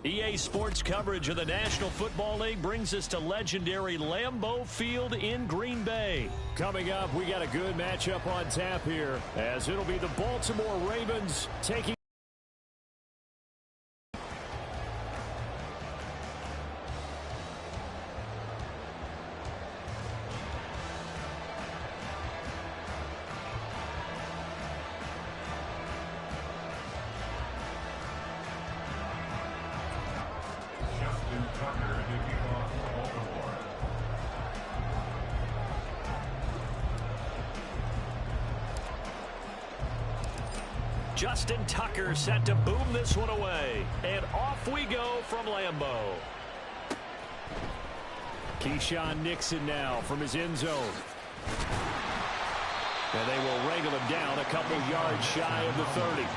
EA Sports coverage of the National Football League brings us to legendary Lambeau Field in Green Bay. Coming up, we got a good matchup on tap here, as it'll be the Baltimore Ravens taking Justin Tucker set to boom this one away. And off we go from Lambeau. Keyshawn Nixon now from his end zone. And they will wrangle him down a couple yards shy of the 30.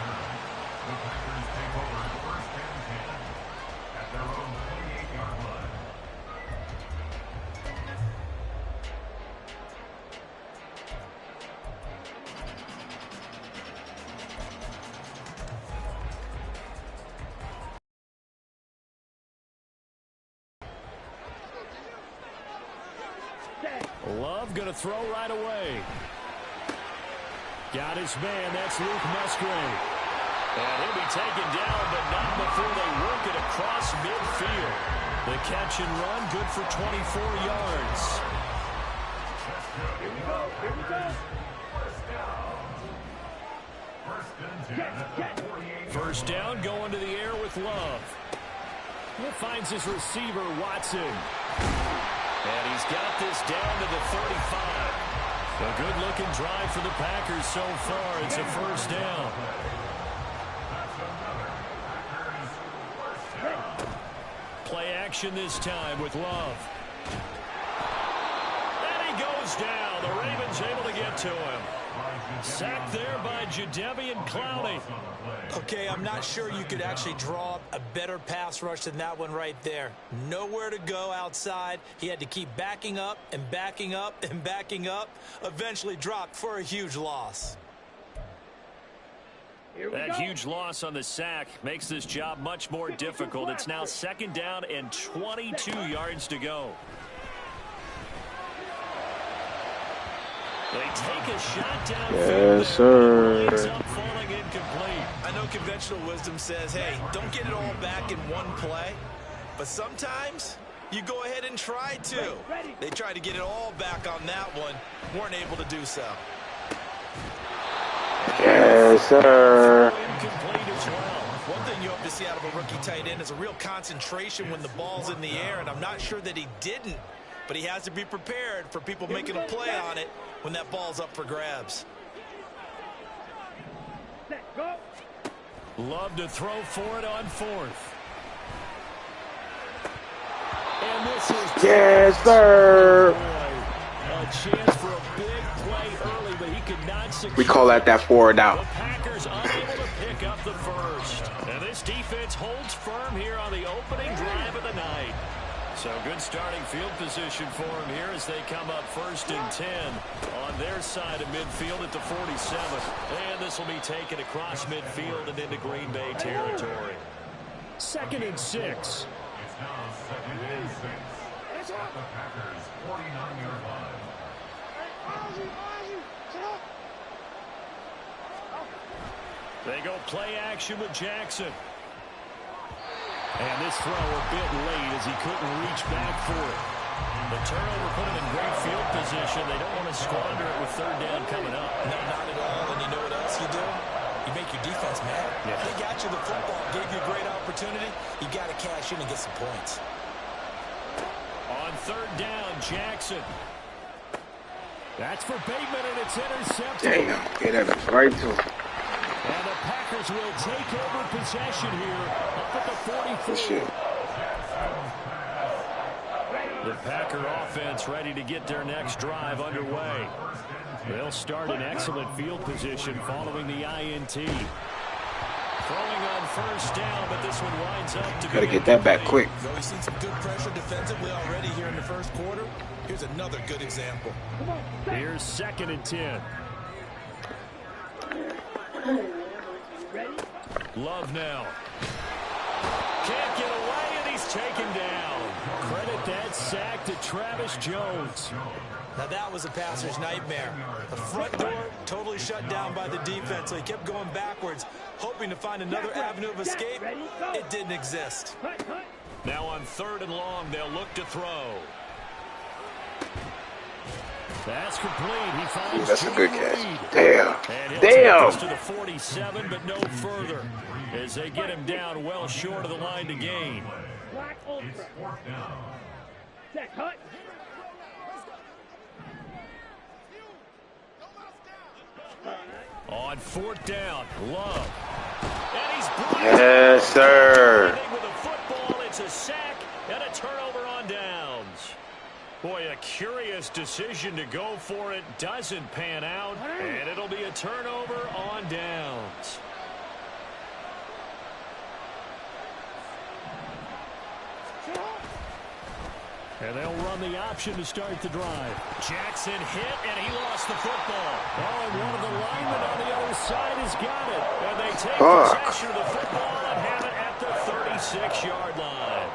Love going to throw right away. Got his man. That's Luke Musgrave. And he'll be taken down, but not before they work it across midfield. The catch and run, good for 24 yards. Here we go. Here we go. First down, going to the air with Love. He finds his receiver, Watson. And he's got this down to the 35. A good-looking drive for the Packers so far. It's a first down. Play action this time with Love. And he goes down. The Ravens able to get to him. Sacked there by Jadeveon Clowney. Okay, I'm not sure you could actually draw up a better pass rush than that one right there. Nowhere to go outside. He had to keep backing up and backing up and backing up. Eventually dropped for a huge loss. That huge loss on the sack makes this job much more difficult. It's now second down and 22 yards to go. They take a shot down. Yes, sir. Falling incomplete. I know conventional wisdom says, hey, don't get it all back in one play. But sometimes you go ahead and try to. They tried to get it all back on that one. Weren't able to do so. Yes, sir. Incomplete as well. One thing you hope to see out of a rookie tight end is a real concentration when the ball's in the air, and I'm not sure that he didn't. But he has to be prepared for people making a play on it when that ball's up for grabs. Love to throw for it on fourth. And this is Yes, sir. a chance for a big play early, but he could not secure. We call that forward The out. Packers unable to pick up the first. And this defense holds firm here on the opening drive of the night. So good starting field position for him here as they come up first and 10 on their side of midfield at the 47. And this will be taken across midfield and into Green Bay territory. Second and 6. It's now second and 6. It's at the Packers' 49-yard line. They go play action with Jackson. And this throw a bit late as he couldn't reach back for it. The turnover put him in great field position. They don't want to squander it with third down coming up. No, not at all. And you know what else you do? You make your defense mad. Yeah. They got you the football, gave you a great opportunity. You got to cash in and get some points. On third down, Jackson. That's for Bateman, and it's intercepted. Damn, get that right to him. And the Packers will take over possession here up at the 44. Shit. The Packer offense ready to get their next drive underway. They'll start in excellent field position following the INT. Throwing on first down, but this one winds up to Gotta get that back quick. So we've seen some good pressure defensively already here in the first quarter. Here's another good example. Here's second and 10. Love now. Can't get away sack to Travis Jones. Now that was a passer's nightmare. The front door totally shut down by the defense, so he kept going backwards, hoping to find another avenue of escape. It didn't exist. Now on 3rd and long, they'll look to throw. That's complete. He finds That's a good Reed. catch. Damn. And he'll Damn. take this to the 47, but no further, as they get him down well short of the line to gain. It's 4th down. On 4th down, Love. And he's blocked. Yes, sir. With a football, it's a sack and a turnover on downs. Boy, a curious decision to go for it. Doesn't pan out, and it'll be a turnover on downs. And they'll run the option to start the drive. Jackson hit, and he lost the football. Oh, and one of the linemen on the other side has got it. And they take possession of the football and have it at the 36-yard line.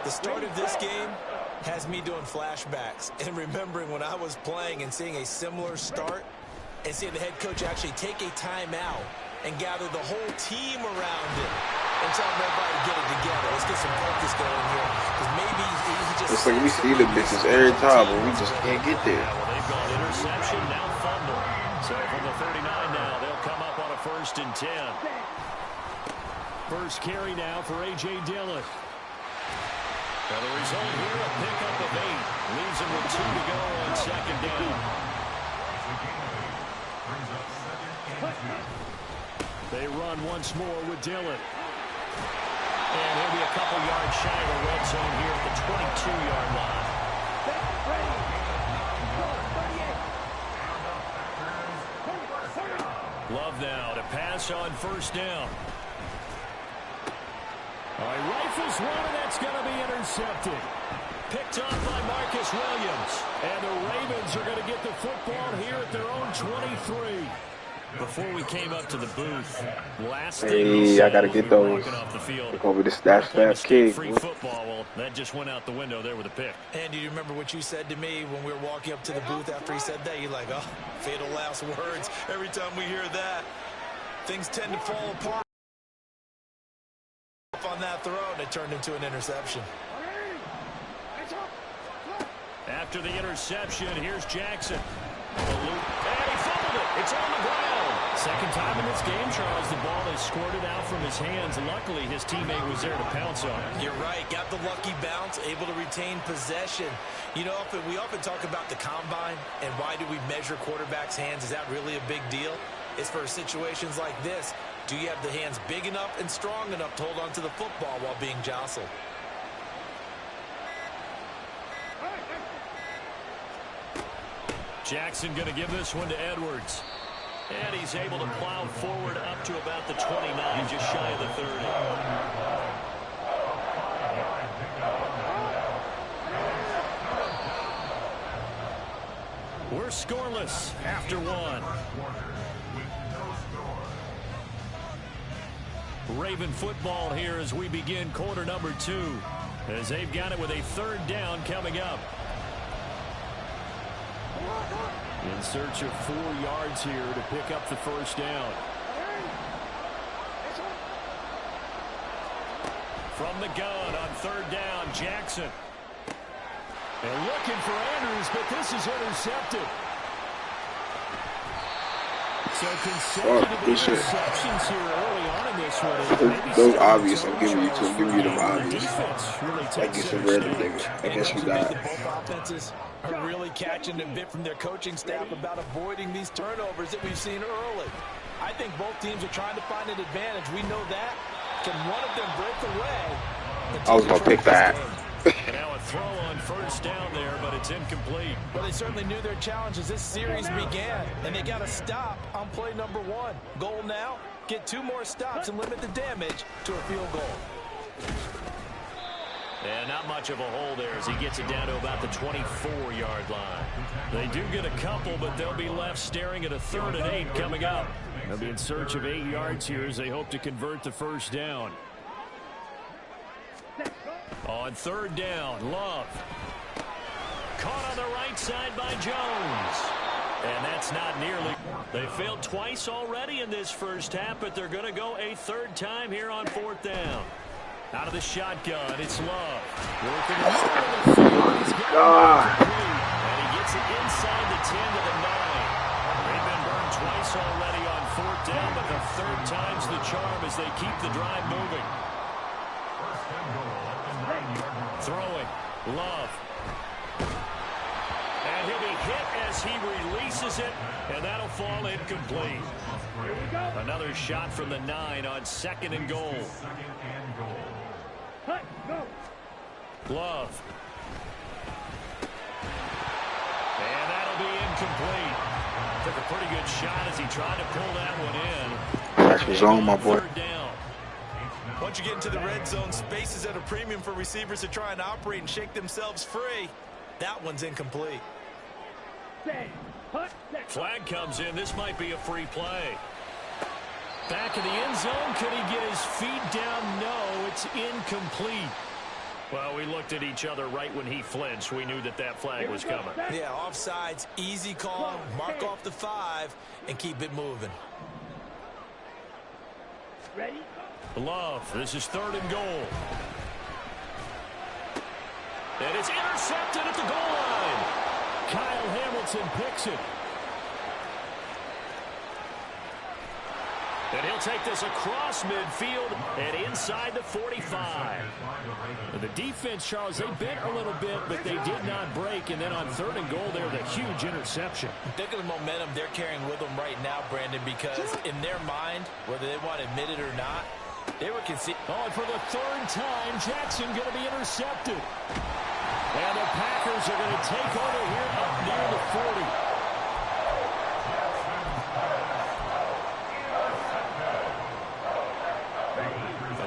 The start of this game has me doing flashbacks and remembering when I was playing and seeing a similar start and seeing the head coach actually take a timeout and gather the whole team around it and tell everybody to get it together. Let's get some focus going here, because maybe he just... It's like we see the bitches every time, but we just can't get there. Well, they've got interception, now fumble. So from the 39 now, they'll come up on a 1st and 10. First carry now for A.J. Dillon. Now the result here, a pickup of 8. Leaves him with 2 to go on 2nd down. They run once more with Dillon. And he'll be a couple yards shy of the red zone here at the 22-yard line. Love now to pass on 1st down. All right, rifles one, and that's going to be intercepted. Picked off by Marcus Williams. And the Ravens are going to get the football here at their own 23. Before we came up to the booth, last thing I gotta get those. off the field. Look over this fast kick. Free football. Well, that just went out the window there with a pick. And do you remember what you said to me when we were walking up to the booth after he said that? You're like, oh, fatal last words. Every time we hear that, things tend to fall apart on that throw, and it turned into an interception. After the interception, here's Jackson. And he fumbled it. It's on the ground. Second time in this game, Charles, the ball is squirted out from his hands. Luckily, his teammate was there to pounce on it. You're right. Got the lucky bounce, able to retain possession. You know, we often talk about the combine and why do we measure quarterbacks' hands. Is that really a big deal? It's for situations like this. Do you have the hands big enough and strong enough to hold on to the football while being jostled? Jackson going to give this one to Edwards. And he's able to plow forward up to about the 29, just shy of the 30. We're scoreless after 1. Raven football here as we begin quarter number 2. As they've got it with a 3rd down coming up. In search of 4 yards here to pick up the 1st down. From the gun on 3rd down, Jackson. And looking for Andrews, but this is intercepted. So consecutive interceptions here early on in this one. Those obvious. I'm giving you two. I'm giving you them obvious. Like you some random nigga. I guess you got. Both offenses are really catching a bit from their coaching staff about avoiding these turnovers that we've seen early. I think both teams are trying to find an advantage. We know that. Can one of them break away? I was going to pick that. And now a throw on 1st down there, but it's incomplete. Well, they certainly knew their challenges. This series began, and they got to stop on play number 1. Goal now, get 2 more stops and limit the damage to a field goal. And not much of a hole there as he gets it down to about the 24-yard line. They do get a couple, but they'll be left staring at a 3rd and 8 coming up. They'll be in search of 8 yards here as they hope to convert the 1st down. On On third down, Love. Caught on the right side by Jones. And that's not nearly. They failed twice already in this first half, but they're going to go a third time here on fourth down. Out of the shotgun, it's Love. Working and he gets it inside the 10 to the 9. They've been burned twice already on fourth down, but the third time's the charm as they keep the drive moving. Throwing, Love. And he'll be hit as he releases it, and that'll fall incomplete. Another shot from the 9 on second and goal. Love. And that'll be incomplete. Took a pretty good shot as he tried to pull that one in. That's his own, my boy. Once you get into the red zone, space is at a premium for receivers to try and operate and shake themselves free. That one's incomplete. Flag comes in. This might be a free play. Back in the end zone. Could he get his feet down? No, it's incomplete. Well, we looked at each other right when he flinched. We knew that that flag was coming. Yeah, offsides, easy call. Mark off the 5 and keep it moving. Ready? Love. This is third and goal. And it's intercepted at the goal line. Kyle Hamilton picks it. And he'll take this across midfield and inside the 45. The defense, Charles, they bent a little bit, but they did not break. And then on third and goal, there's a huge interception. Think of the momentum they're carrying with them right now, Brandon, because in their mind, whether they want to admit it or not, they were conceding. Oh, and for the third time, Jackson going to be intercepted. And the Packers are going to take over here up near the 40.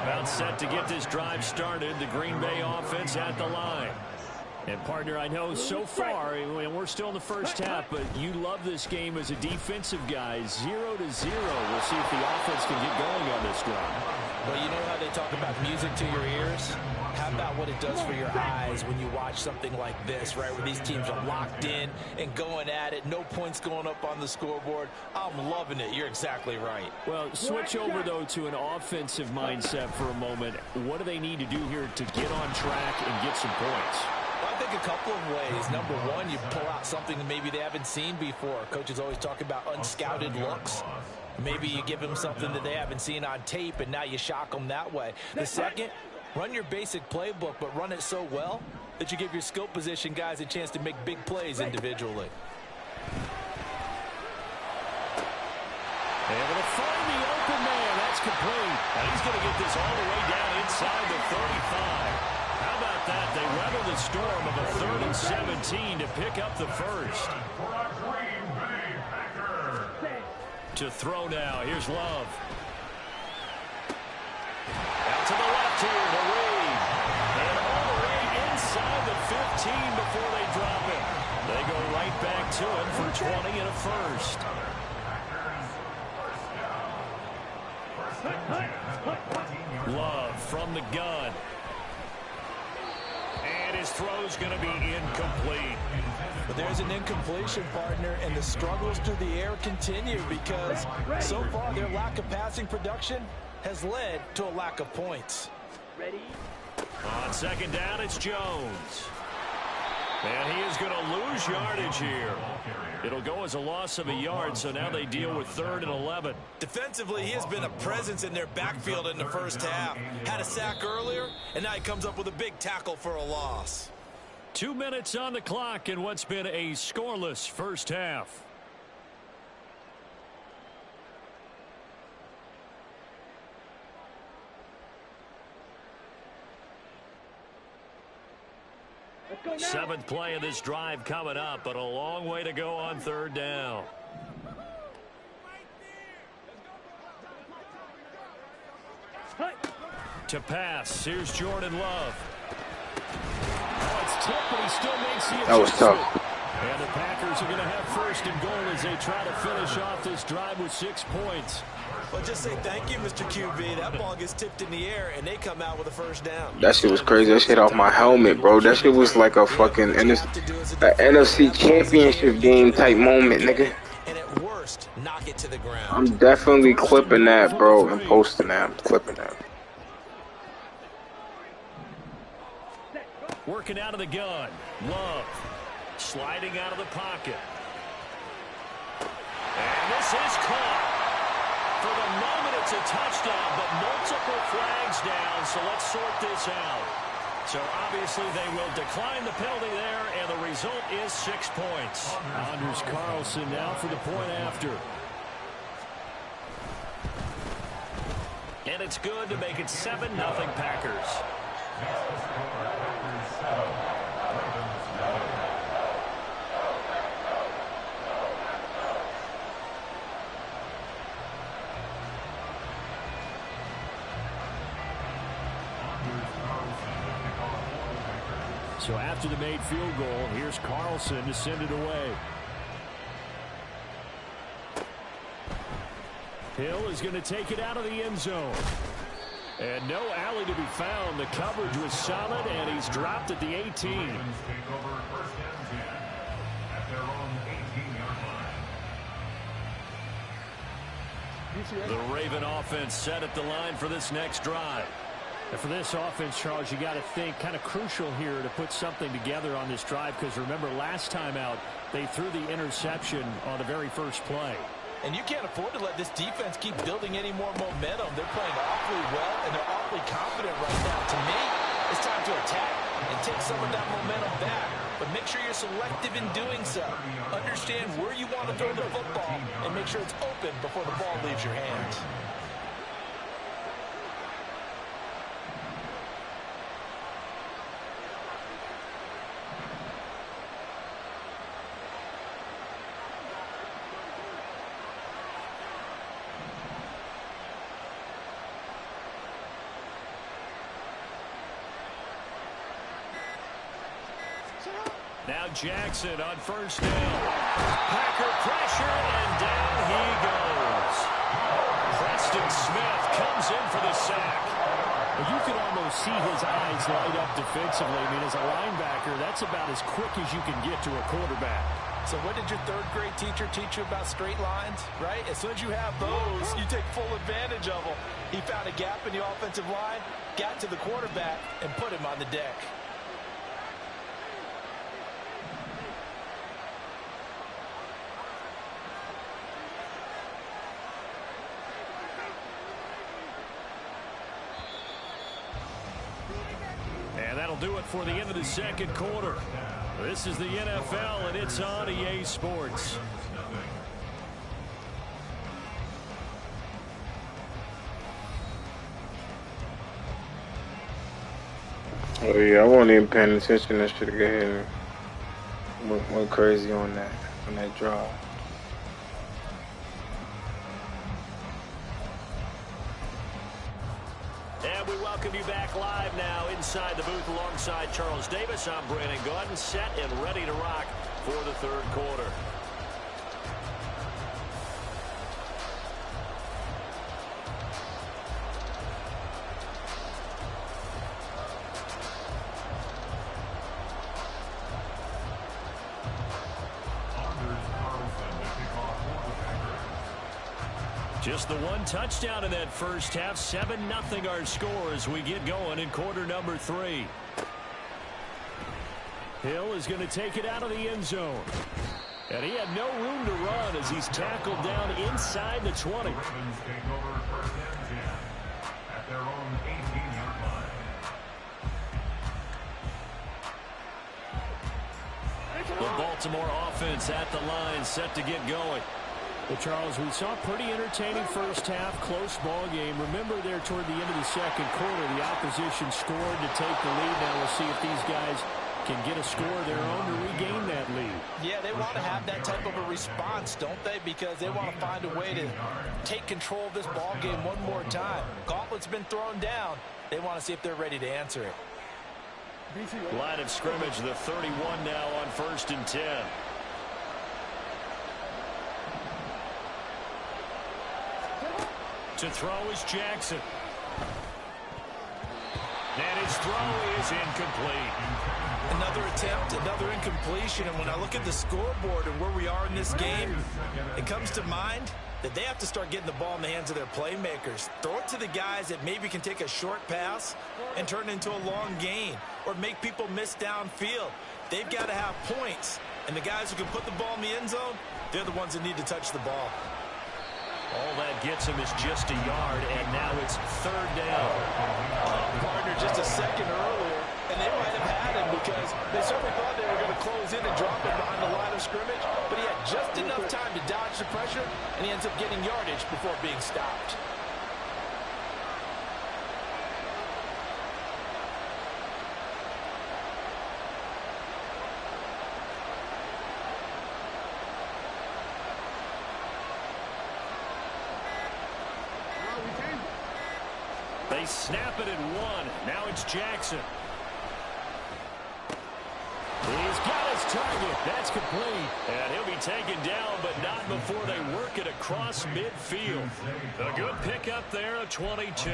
About set to get this drive started. The Green Bay offense at the line. And, partner, I know so far, we're still in the first half, but you love this game as a defensive guy. 0-0. We'll see if the offense can get going on this drive. Well, you know how they talk about music to your ears? How about what it does for your eyes when you watch something like this, right, where these teams are locked in and going at it, no points going up on the scoreboard? I'm loving it. You're exactly right. Well, switch over, though, to an offensive mindset for a moment. What do they need to do here to get on track and get some points? Well, I think a couple of ways. Number one, you pull out something that maybe they haven't seen before. Coaches always talk about unscouted looks. Maybe you give them something that they haven't seen on tape, and now you shock them that way. The second, run your basic playbook, but run it so well that you give your skill position guys a chance to make big plays individually. Able to find the open man. That's complete. And he's going to get this all the way down inside the 35. How about that? They weather the storm of a 3rd and 17 to pick up the first. To throw now. Here's Love. Out to the left here to Reed. And all the way inside the 15 before they drop him. They go right back to him for 20 and a first. Love from the gun. And his throw's going to be incomplete. But there's an incompletion, partner, and the struggles through the air continue because so far their lack of passing production has led to a lack of points. Ready? On second down, it's Jones. And he is going to lose yardage here. It'll go as a loss of a yard, so now they deal with 3rd and 11. Defensively, he has been a presence in their backfield in the first half. Had a sack earlier, and now he comes up with a big tackle for a loss. 2 minutes on the clock in what's been a scoreless first half. Seventh play of this drive coming up, but a long way to go on 3rd down. To pass, here's Jordan Love. Oh, it's tipped, but he still makes the adjustment. That was tough. And the Packers are going to have first and goal as they try to finish off this drive with 6 points. Well, just say thank you, Mr. QB. That ball gets tipped in the air, and they come out with a first down. That shit was crazy. That shit off my helmet, bro. That shit was like a fucking NFC championship game type moment, nigga. And at worst, knock it to the ground. I'm definitely clipping that, bro, and posting that. I'm clipping that. Working out of the gun. Love. Sliding out of the pocket. And this is caught. For the moment, it's a touchdown, but multiple flags down, so let's sort this out. So obviously they will decline the penalty there, and the result is 6 points. Anders Carlson now for the point after. And it's good to make it 7-0 Packers. So after the made field goal, here's Carlson to send it away. Hill is going to take it out of the end zone. And no alley to be found. The coverage was solid, and he's dropped at the 18. The Raven offense set at the line for this next drive. And for this offense, Charles, you got to think kind of crucial here to put something together on this drive, because remember last time out they threw the interception on the very first play. And you can't afford to let this defense keep building any more momentum. They're playing awfully well, and they're awfully confident right now. To me, it's time to attack and take some of that momentum back. But make sure you're selective in doing so. Understand where you want to throw the football and make sure it's open before the ball leaves your hands. Now Jackson on first down. Packer pressure, and down he goes. Preston Smith comes in for the sack. You can almost see his eyes light up defensively. I mean, as a linebacker, that's about as quick as you can get to a quarterback. So what did your third-grade teacher teach you about straight lines, right? As soon as you have those, you take full advantage of them. He found a gap in the offensive line, got to the quarterback, and put him on the deck. And that'll do it for the end of the second quarter. This is the NFL, and it's on EA Sports. Oh yeah, I wasn't even paying attention. That should have got ahead and went crazy on that drive. And we welcome you back live now inside the booth alongside Charles Davis. I'm Brandon Gordon, set and ready to rock for the third quarter. Just the one touchdown in that first half. 7-0 our score as we get going in quarter number 3. Hill is going to take it out of the end zone. And he had no room to run as he's tackled down inside the 20. The Baltimore offense at the line, set to get going. Well, Charles, we saw a pretty entertaining first half, close ball game. Remember there toward the end of the second quarter, the opposition scored to take the lead. Now we'll see if these guys can get a score of their own to regain that lead. Yeah, they want to have that type of a response, don't they? Because they want to find a way to take control of this ball game one more time. Gauntlet's been thrown down. They want to see if they're ready to answer it. Line of scrimmage, the 31 now on 1st and 10. To throw is Jackson. And his throw is incomplete. Another attempt, another incompletion. And when I look at the scoreboard and where we are in this game, it comes to mind that they have to start getting the ball in the hands of their playmakers. Throw it to the guys that maybe can take a short pass and turn it into a long gain or make people miss downfield. They've got to have points. And the guys who can put the ball in the end zone, they're the ones that need to touch the ball. All that gets him is just a yard, and now it's third down. Partner just a second earlier, and they might have had him because they certainly thought they were going to close in and drop him behind the line of scrimmage, but he had just enough time to dodge the pressure, and he ends up getting yardage before being stopped. They snap it at one. Now it's Jackson. He's got his target. That's complete. And he'll be taken down, but not before they work it across midfield. A good pickup there, a 22.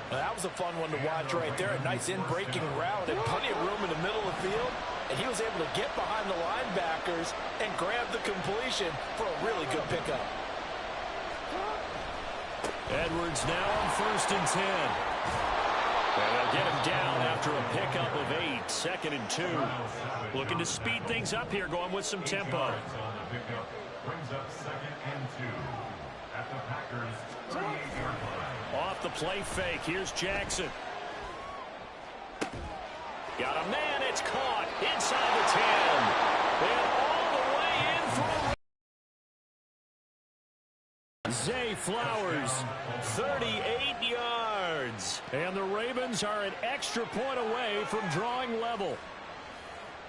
Well, that was a fun one to watch right there. A nice in-breaking route and plenty of room in the middle of the field. And he was able to get behind the linebackers and grab the completion for a really good pickup. Edwards now on 1st and 10. And they'll get him down after a pickup of 8, 2nd and 2. Looking to speed things up here, going with some tempo. Off the play fake, here's Jackson. Got a man, it's caught inside the 10. And all the way in for Zay Flowers, 38 yards. And the Ravens are an extra point away from drawing level.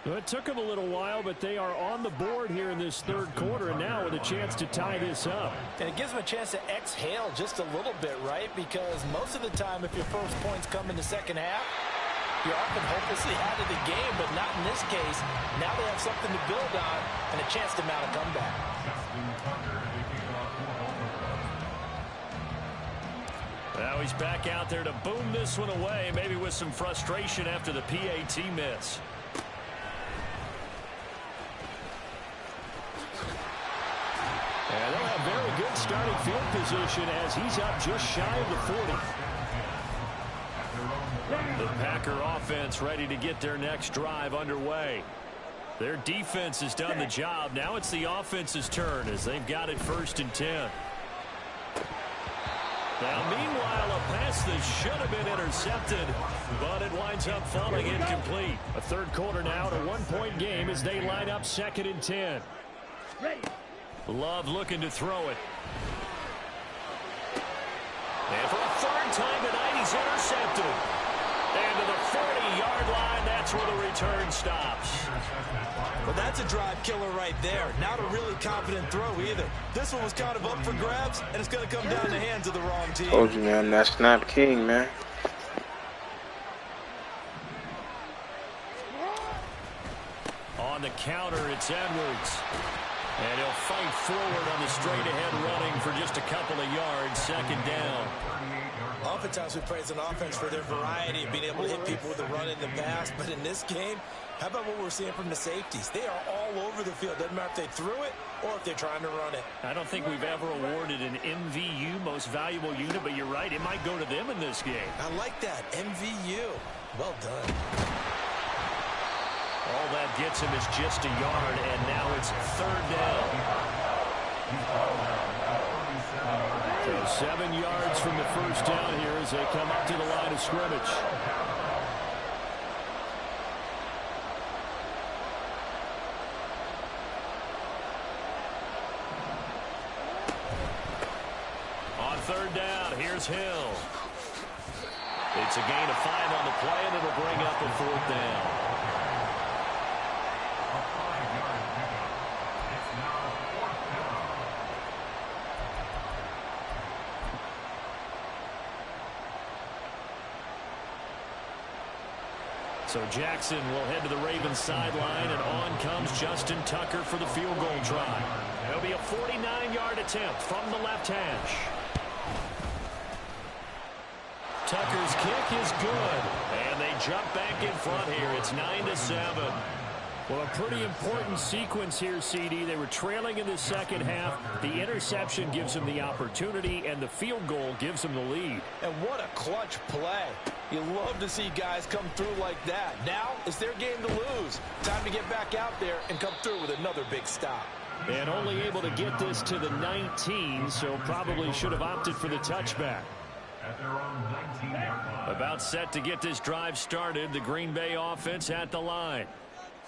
It took them a little while, but they are on the board here in this third quarter, and now with a chance to tie this up. And it gives them a chance to exhale just a little bit, right? Because most of the time, if your first points come in the second half, you're often hopelessly out of the game, but not in this case. Now they have something to build on and a chance to mount a comeback. Now he's back out there to boom this one away, maybe with some frustration after the PAT miss. And they'll have very good starting field position as he's up just shy of the 40. The Packer offense ready to get their next drive underway. Their defense has done the job. Now it's the offense's turn as they've got it 1st and 10. Now, meanwhile, a pass that should have been intercepted, but it winds up falling incomplete. A third quarter now, a one-point game as they line up 2nd and 10. Love looking to throw it. And for a third time tonight, he's intercepted. And to the 40-yard line, that's where the return stops. Well, that's a drive killer right there. Not a really confident throw either. This one was kind of up for grabs, and it's going to come down the hands of the wrong team. Told you, man, that snap king, man. On the counter, it's Edwards. And he'll fight forward on the straight-ahead running for just a couple of yards, 2nd down. Oftentimes we praise an offense for their variety of being able to hit people with a run in the past, but in this game, how about what we're seeing from the safeties? They are all over the field. Doesn't matter if they threw it or if they're trying to run it. I don't think we've ever awarded an MVU, most valuable unit, but you're right, it might go to them in this game. I like that, MVU. Well done. All that gets him is just a yard, and now it's 3rd down. So 7 yards from the first down here as they come up to the line of scrimmage. On 3rd down, here's Hill. It's a gain of 5 on the play, and it'll bring up a 4th down. So Jackson will head to the Ravens sideline, and on comes Justin Tucker for the field goal try. It'll be a 49-yard attempt from the left hash. Tucker's kick is good. And they jump back in front here. It's 9-7. Well, a pretty important sequence here, CD. They were trailing in the second half. The interception gives them the opportunity, and the field goal gives them the lead. And what a clutch play. You love to see guys come through like that. Now it's their game to lose. Time to get back out there and come through with another big stop. And only able to get this to the 19, so probably should have opted for the touchback. About set to get this drive started. The Green Bay offense at the line.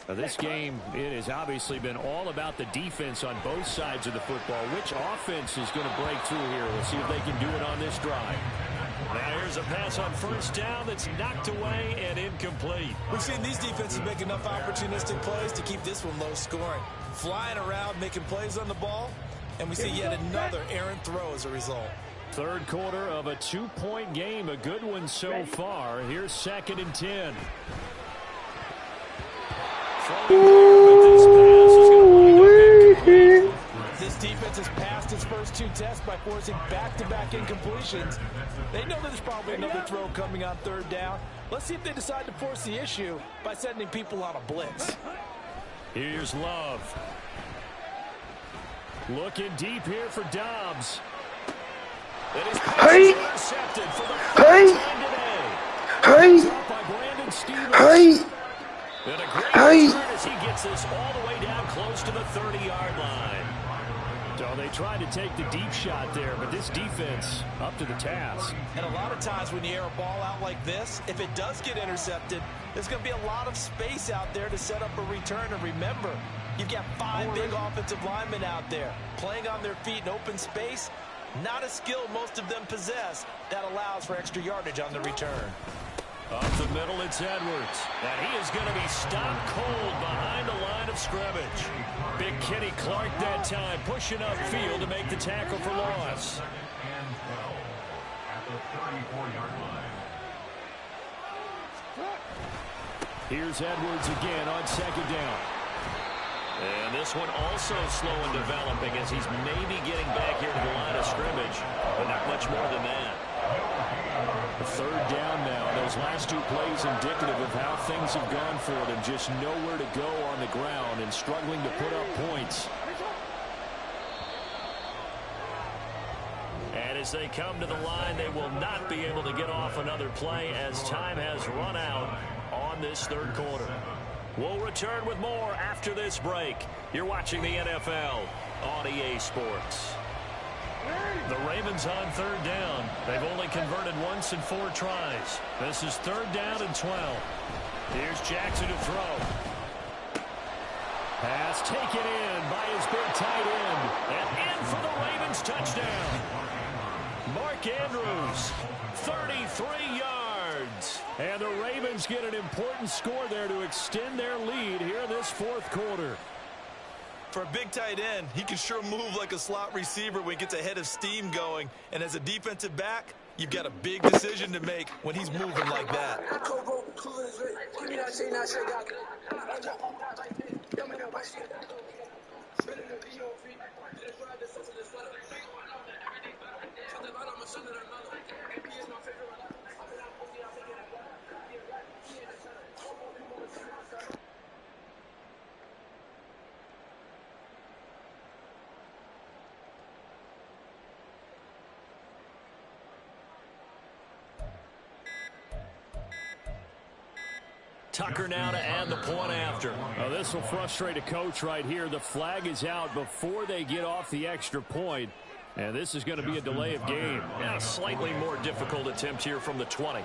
Now, this game, it has obviously been all about the defense on both sides of the football. Which offense is going to break through here? We'll see if they can do it on this drive. Now here's a pass on first down that's knocked away and incomplete. We've seen these defenses make enough opportunistic plays to keep this one low scoring. Flying around, making plays on the ball, and we see yet another errant throw as a result. Third quarter of a 2-point game. A good one so far. Here's 2nd and 10. This defense has passed its first 2 tests by forcing back-to-back incompletions. They know there's probably another throw coming on 3rd down. Let's see if they decide to force the issue by sending people on a blitz. Here's Love. Looking deep here for Dobbs. Hey! Hey! Hey! Hey! And a great return as he gets this all the way down close to the 30-yard line. So they tried to take the deep shot there, but this defense up to the task. And a lot of times when you air a ball out like this, if it does get intercepted, there's going to be a lot of space out there to set up a return. And remember, you've got 5 big offensive linemen out there playing on their feet in open space. Not a skill most of them possess that allows for extra yardage on the return. Up the middle, it's Edwards. And he is going to be stopped cold behind the line of scrimmage. Big Kenny Clark that time pushing upfield to make the tackle for loss. Here's Edwards again on 2nd down. And this one also slow in developing as he's maybe getting back here to the line of scrimmage, but not much more than that. 3rd down now. Those last 2 plays indicative of how things have gone for them. Just nowhere to go on the ground and struggling to put up points. And as they come to the line, they will not be able to get off another play as time has run out on this 3rd quarter. We'll return with more after this break. You're watching the NFL on EA Sports. The Ravens on 3rd down. They've only converted once in 4 tries. This is 3rd down and 12. Here's Jackson to throw. Pass taken in by his big tight end. And in for the Ravens touchdown. Mark Andrews, 33 yards. And the Ravens get an important score there to extend their lead here in this 4th quarter. For a big tight end, he can sure move like a slot receiver when he gets a head of steam going. And as a defensive back, you've got a big decision to make when he's moving like that. Tucker now to add the point after. Well, this will frustrate a coach right here. The flag is out before they get off the extra point. And this is going to be a delay of game. Now a slightly more difficult attempt here from the 20.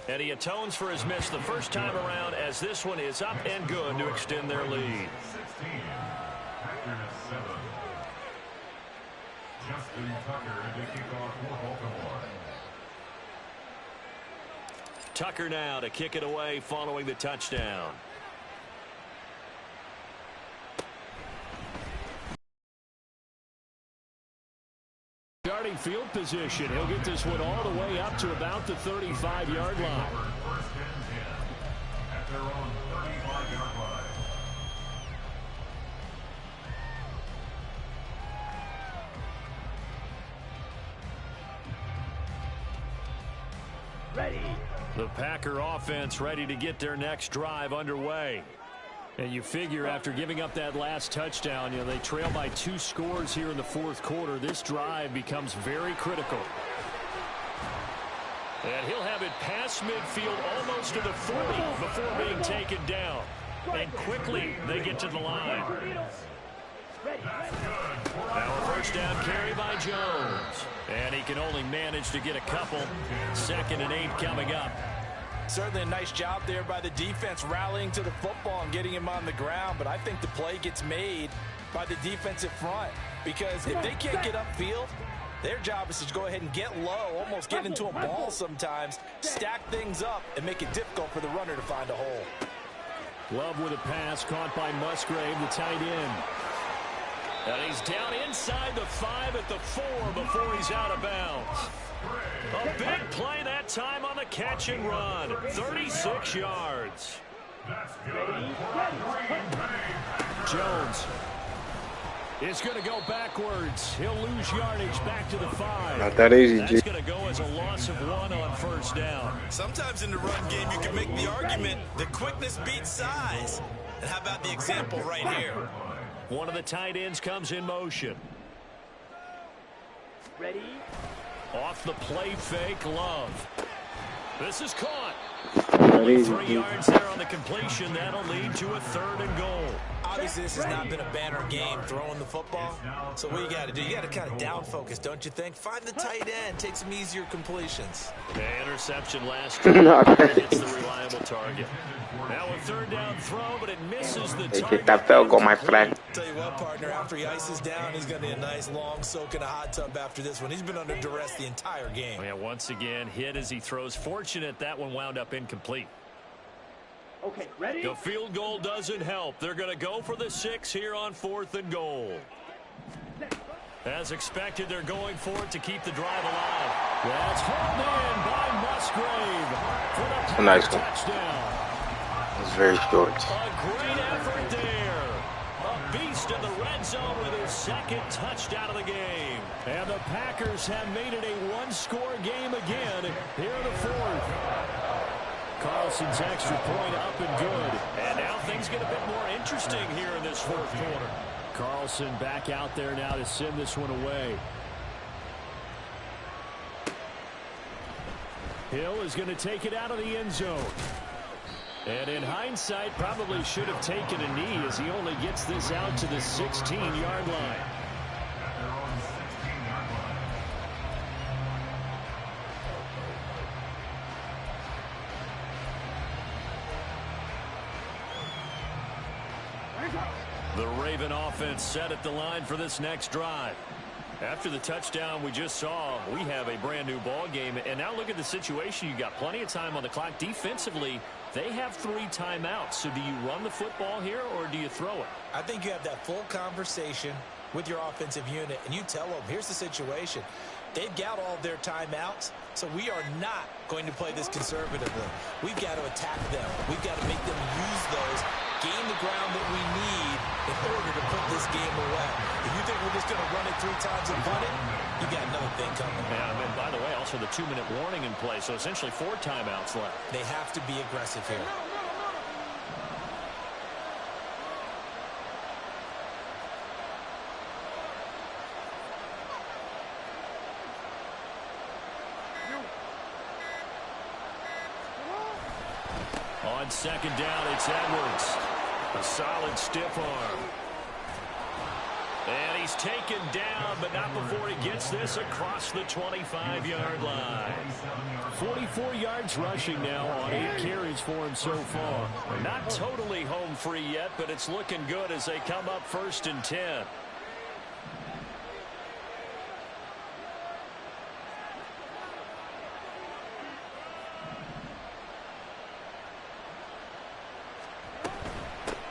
And he atones for his miss the first time around as this one is up and good to extend their lead. Tucker now to kick it away following the touchdown. Starting field position. He'll get this one all the way up to about the 35-yard line. At their own 35-yard line. The Packer offense ready to get their next drive underway. And you figure after giving up that last touchdown, you know, they trail by 2 scores here in the fourth quarter. This drive becomes very critical. And he'll have it past midfield almost to the 40 before being taken down. And quickly they get to the line. Now a first down carry by Jones. And he can only manage to get a couple. 2nd and 8 coming up. Certainly a nice job there by the defense rallying to the football and getting him on the ground. But I think the play gets made by the defensive front. Because if they can't get upfield, their job is to go ahead and get low, almost get into a ball sometimes, stack things up, and make it difficult for the runner to find a hole. Love with a pass caught by Musgrave, the tight end. And he's down inside the 5 at the 4 before he's out of bounds. A big play that time on the catch and run. 36 yards. Jones is going to go backwards. He'll lose yardage back to the 5. Not that easy, G. That's going to go as a loss of 1 on first down. Sometimes in the run game you can make the argument that quickness beats size. And how about the example right here? One of the tight ends comes in motion. Ready? Off the play fake, Love. This is caught. Not easy, 3 G. yards there on the completion. That'll lead to a 3rd and goal. Obviously, this has not been a banner game throwing the football. So what you got to do, you got to kind of down focus, don't you think? Find the tight end, take some easier completions. The interception last year. Hits the reliable target. Now a 3rd down throw, but it misses the Hey, target. kick that field goal, my friend. Tell you what, partner, after he ices down, he's going to be a nice long soak in a hot tub after this one. He's been under duress the entire game. Oh, yeah, once again, hit as he throws. Fortunate that one wound up incomplete. Okay, ready? The field goal doesn't help. They're going to go for the 6 here on 4th and goal. As expected, they're going for it to keep the drive alive. That's hauled in by Musgrave for the It's a nice one. touchdown. It's very short. A great effort there. A beast in the red zone with his 2nd touchdown of the game. And the Packers have made it a 1-score game again here in the 4th. Carlson's extra point up and good. And now things get a bit more interesting here in this 4th quarter. Carlson back out there now to send this one away. Hill is going to take it out of the end zone. And in hindsight, probably should have taken a knee as he only gets this out to the 16-yard line. The Raven offense set at the line for this next drive. After the touchdown we just saw, we have a brand new ball game. And now look at the situation. You got plenty of time on the clock. Defensively, they have 3 timeouts. So do you run the football here or do you throw it? I think you have that full conversation with your offensive unit, and you tell them, here's the situation. They've got all their timeouts, so we are not going to play this conservatively. We've got to attack them. We've got to make them use those, gain the ground that we need in order to put this game away. If you think we're just going to run it 3 times and punt it, you got another thing coming. Yeah, and by the way, also the 2-minute warning in play, so essentially 4 timeouts left. They have to be aggressive here. On 2nd down, it's Edwards. A solid stiff arm. And he's taken down, but not before he gets this across the 25-yard line. 44 yards rushing now on 8 carries for him so far. Not totally home free yet, but it's looking good as they come up 1st and 10.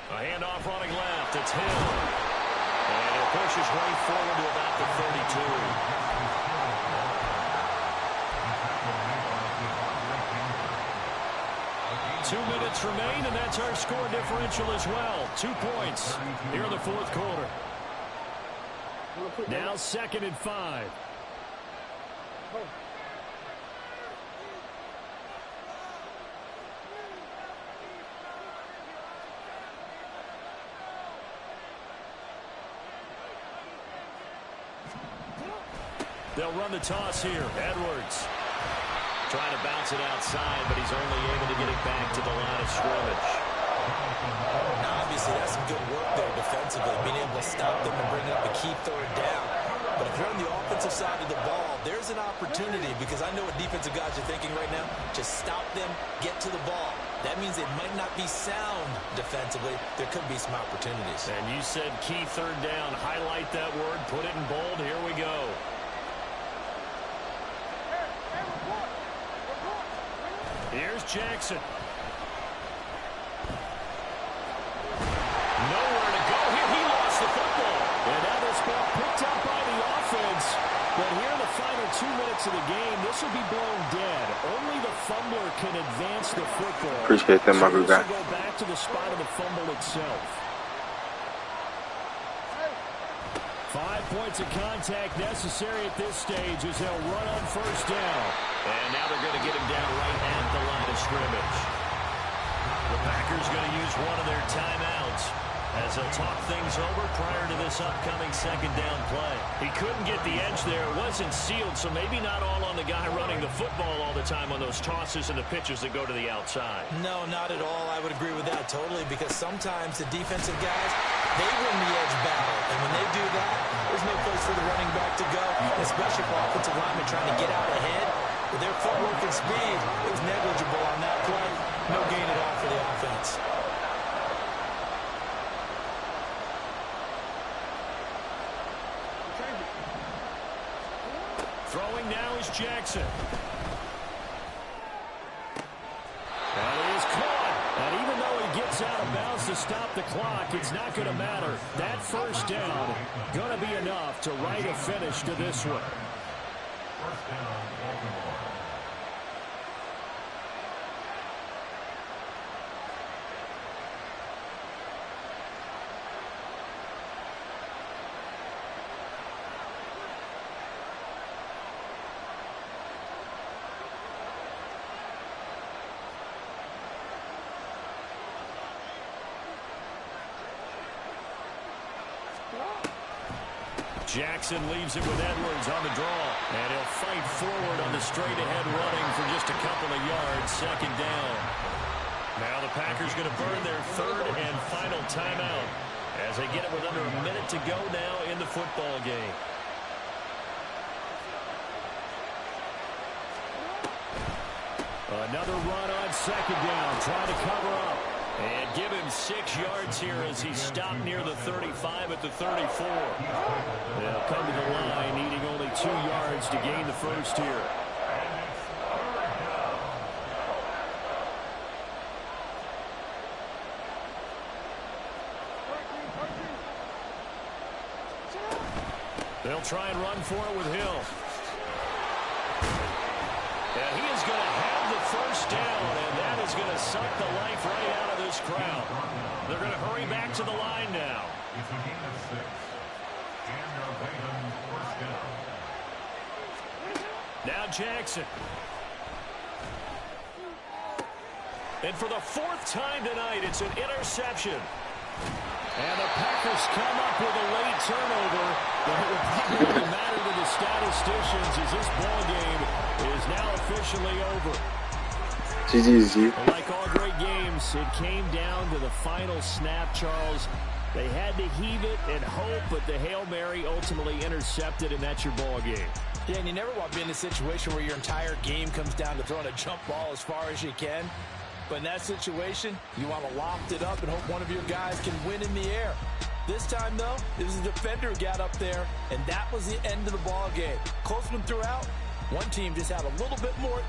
A handoff running left. It's Hill. And it pushes right forward to about the 32. Two minutes remain, and that's our score differential as well. 2 points here in the 4th quarter. Now 2nd and 5. They'll run the toss here. Edwards trying to bounce it outside, but he's only able to get it back to the line of scrimmage. Now, obviously, that's some good work there defensively, being able to stop them and bring up a key third down. But if you're on the offensive side of the ball, there's an opportunity, because I know what defensive guys are thinking right now. Just stop them, get to the ball. That means it might not be sound defensively. There could be some opportunities. And you said key third down. Highlight that word. Put it in bold. Here we go. Here's Jackson. Nowhere to go here. He lost the football. And now this ball picked up by the offense. But here in the final 2 minutes of the game, this will be blown dead. Only the fumbler can advance the football. Appreciate that, my good guy. So this will go back to the spot of the fumble itself. 5 points of contact necessary at this stage as they'll run on first down. And now they're going to get him down right at the line of scrimmage. The Packers going to use one of their timeouts as they'll talk things over prior to this upcoming second down play. He couldn't get the edge there. It wasn't sealed, so maybe not all on the guy running the football all the time on those tosses and the pitches that go to the outside. No, not at all. I would agree with that totally, because sometimes the defensive guys, they win the edge battle. And when they do that, there's no place for the running back to go, especially for offensive linemen trying to get out ahead. With their footwork and speed, it was negligible on that play. No gain at all for the offense. Throwing now is Jackson. That is caught. And even though he gets out of bounds to stop the clock, it's not going to matter. That first down going to be enough to write a finish to this one. First down, Baltimore. Jackson leaves it with Edwards on the draw. And he'll fight forward on the straight-ahead running for just a couple of yards. Second down. Now the Packers going to burn their third and final timeout as they get it with under a minute to go now in the football game. Another run on second down, trying to cover up. And give him 6 yards here as he stopped near the 35 at the 34. They'll come to the line, needing only 2 yards to gain the first here. They'll try and run for it with Hill. And he is going to have the first down, and that is going to suck the life right out of this crowd. They're going to hurry back to the line now. It's a gain of 6. Daniel Bateman, first down. Now Jackson. And for the 4th time tonight, it's an interception. And the Packers come up with a late turnover, but it will probably matter to the statisticians as this ball game is now officially over. GG. Like all great games, it came down to the final snap, Charles. They had to heave it and hope, but the Hail Mary ultimately intercepted, and that's your ball game. Yeah, and you never want to be in a situation where your entire game comes down to throwing a jump ball as far as you can. But in that situation, you want to loft it up and hope one of your guys can win in the air. This time, though, it was a defender who got up there, and that was the end of the ball game. Close one throughout. One team just had a little bit more